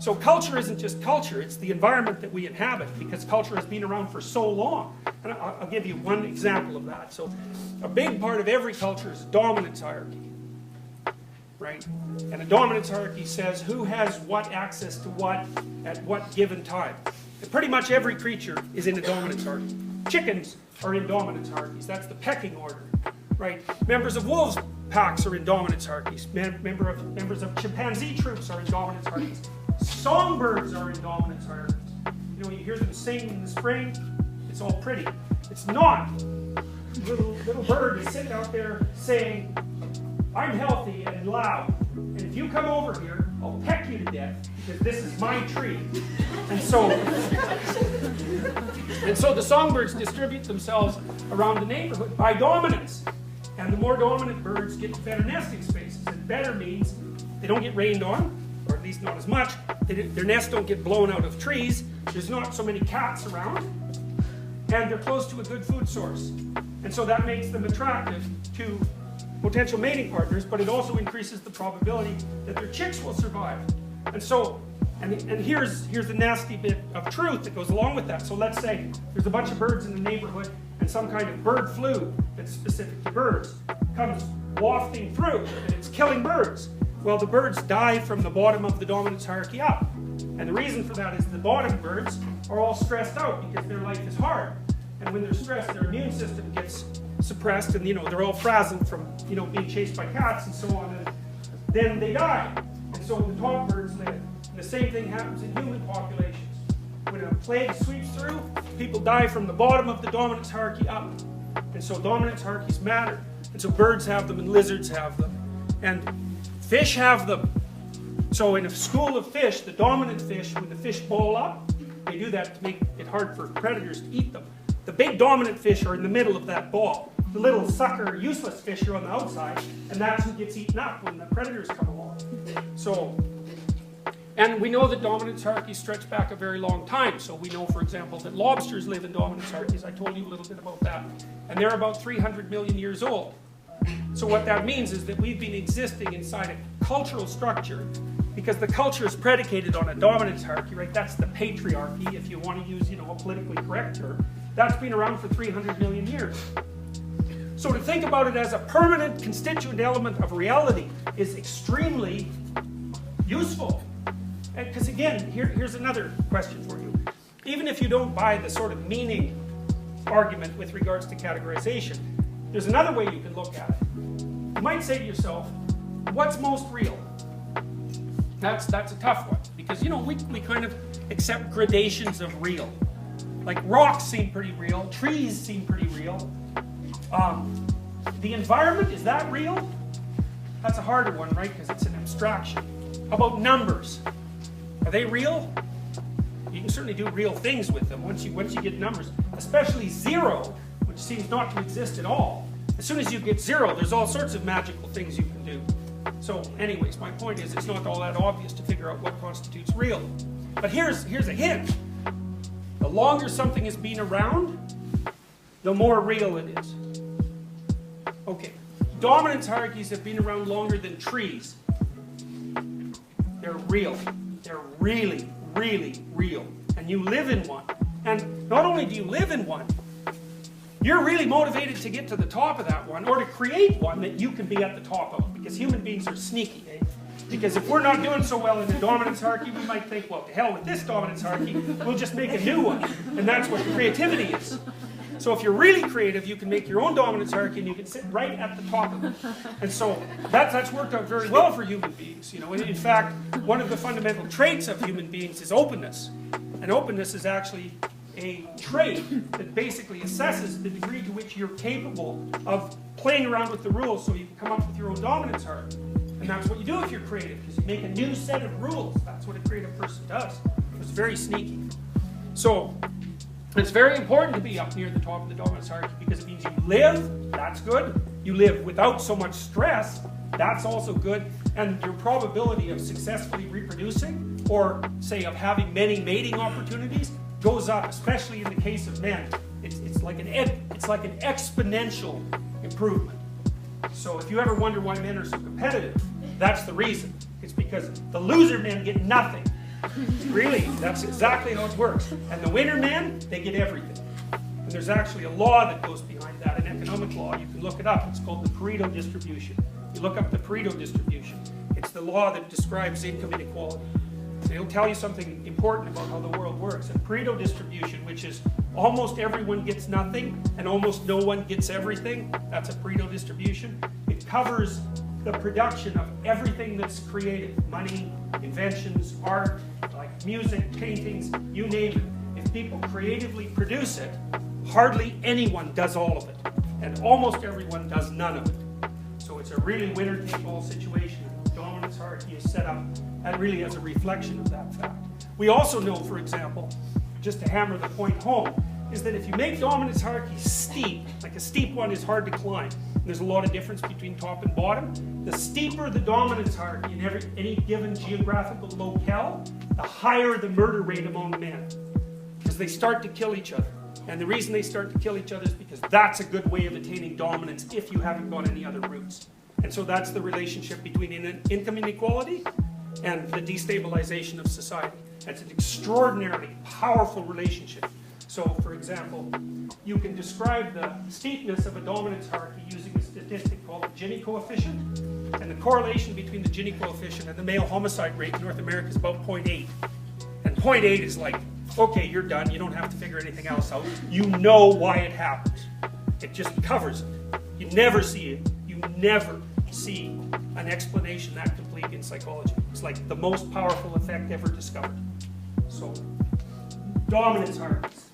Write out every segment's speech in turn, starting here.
So culture isn't just culture, it's the environment that we inhabit, because culture has been around for so long. And I'll give you one example of that. So a big part of every culture is a dominance hierarchy, right? And a dominance hierarchy says who has what access to what at what given time. And pretty much every creature is in a dominance hierarchy. Chickens are in dominance hierarchies, that's the pecking order, right? Members of wolves packs are in dominance hierarchies. Members of chimpanzee troops are in dominance hierarchies. Songbirds are in dominance hierarchies. You know, you hear them sing in the spring, it's all pretty. It's not. Little bird is sitting out there saying, I'm healthy and loud, and if you come over here, I'll peck you to death, because this is my tree. And so the songbirds distribute themselves around the neighborhood by dominance. And the more dominant birds get better nesting spaces. And better means they don't get rained on, or at least not as much. Their nests don't get blown out of trees. There's not so many cats around. And they're close to a good food source. And so that makes them attractive to potential mating partners, but it also increases the probability that their chicks will survive. And so, and here's the nasty bit of truth that goes along with that. So let's say there's a bunch of birds in the neighborhood, and some kind of bird flu that's specific to birds comes wafting through, and it's killing birds. Well, the birds die from the bottom of the dominance hierarchy up. And the reason for that is the bottom birds are all stressed out because their life is hard. And when they're stressed, their immune system gets suppressed, and they're all frazzled from being chased by cats and so on, and then they die. And so the top birds live. And the same thing happens in human populations. When a plague sweeps through, people die from the bottom of the dominance hierarchy up. And so dominance hierarchies matter. And so birds have them, and lizards have them, and fish have them. So in a school of fish, the dominant fish, when the fish bowl up, they do that to make it hard for predators to eat them. The big dominant fish are in the middle of that ball. The little sucker, useless fish are on the outside, and that's who gets eaten up when the predators come along. So, and we know that dominance hierarchies stretch back a very long time. So we know, for example, that lobsters live in dominance hierarchies. I told you a little bit about that. And they're about 300 million years old. So what that means is that we've been existing inside a cultural structure, because the culture is predicated on a dominance hierarchy, right? That's the patriarchy, if you want to use, a politically correct term. That's been around for 300 million years. So to think about it as a permanent constituent element of reality is extremely useful. Because again, here's another question for you. Even if you don't buy the sort of meaning argument with regards to categorization, there's another way you can look at it. You might say to yourself, what's most real? That's a tough one, because we kind of accept gradations of real. Like rocks seem pretty real, trees seem pretty real. The environment, is that real? That's a harder one, right? Because it's an abstraction. How about numbers? Are they real? You can certainly do real things with them once you get numbers, especially zero, which seems not to exist at all. As soon as you get zero, there's all sorts of magical things you can do. So anyways, my point is it's not all that obvious to figure out what constitutes real. But here's a hint. The longer something has been around, the more real it is. Okay, dominance hierarchies have been around longer than trees. They're real. They're really, really real. And you live in one. And not only do you live in one, you're really motivated to get to the top of that one, or to create one that you can be at the top of, because human beings are sneaky, eh? Because if we're not doing so well in the dominance hierarchy, we might think, well, to hell with this dominance hierarchy, we'll just make a new one. And that's what creativity is. So if you're really creative, you can make your own dominance hierarchy, and you can sit right at the top of it. And so that's worked out very well for human beings. In fact, one of the fundamental traits of human beings is openness. And openness is actually a trait that basically assesses the degree to which you're capable of playing around with the rules so you can come up with your own dominance hierarchy. And that's what you do if you're creative, because you make a new set of rules. That's what a creative person does. It's very sneaky. So it's very important to be up near the top of the dominance hierarchy, because it means you live, that's good. You live without so much stress, that's also good. And your probability of successfully reproducing, or say of having many mating opportunities, goes up, especially in the case of men. It's like an exponential improvement. So if you ever wonder why men are so competitive, that's the reason. It's because the loser men get nothing, Really, that's exactly how it works. And the winner men, they get everything. And there's actually a law that goes behind that, an economic law. You can look it up. It's called the Pareto distribution. You look up the Pareto distribution. It's the law that describes income inequality. So it'll tell you something important about how the world works. A Pareto distribution, which is almost everyone gets nothing and almost no one gets everything, that's a Pareto distribution. It covers the production of everything that's creative. Money, inventions, art, like music, paintings, you name it. If people creatively produce it, hardly anyone does all of it. And almost everyone does none of it. So it's a really winner-take-all situation. Dominance hierarchy is set up and really as a reflection of that fact. We also know, for example, just to hammer the point home, is that if you make dominance hierarchy steep, like a steep one is hard to climb, there's a lot of difference between top and bottom, the steeper the dominance hierarchy in any given geographical locale, the higher the murder rate among men. Because they start to kill each other. And the reason they start to kill each other is because that's a good way of attaining dominance if you haven't got any other routes. And so that's the relationship between income inequality and the destabilization of society. That's an extraordinarily powerful relationship. So, for example, you can describe the steepness of a dominance hierarchy using a statistic called the Gini coefficient. And the correlation between the Gini coefficient and the male homicide rate in North America is about 0.8. And 0.8 is like, okay, you're done. You don't have to figure anything else out. You know why it happens. It just covers it. You never see it. You never see an explanation that complete in psychology. It's like the most powerful effect ever discovered. So, dominance hierarchies.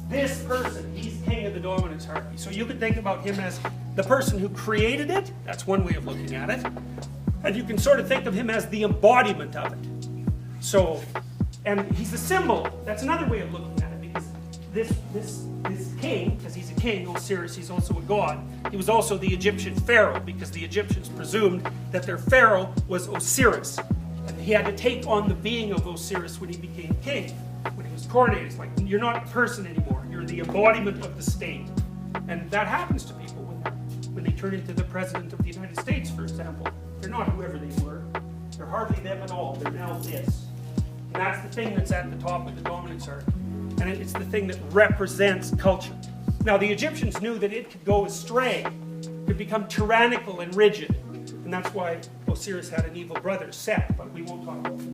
This person, he's king of the dominance hierarchy. So you could think about him as the person who created it. That's one way of looking at it. And you can sort of think of him as the embodiment of it. So, and he's the symbol. That's another way of looking at it, because this king, because he's a king, Osiris, he's also a god. He was also the Egyptian pharaoh, because the Egyptians presumed that their pharaoh was Osiris. And he had to take on the being of Osiris when he became king. When he was coronated, it's like, you're not a person anymore. You're the embodiment of the state. And that happens to people when they turn into the president of the United States, for example. They're not whoever they were. They're hardly them at all. They're now this. And that's the thing that's at the top of the dominance hierarchy. And it's the thing that represents culture. Now, the Egyptians knew that it could go astray, could become tyrannical and rigid. And that's why Osiris had an evil brother, Set, but we won't talk about that.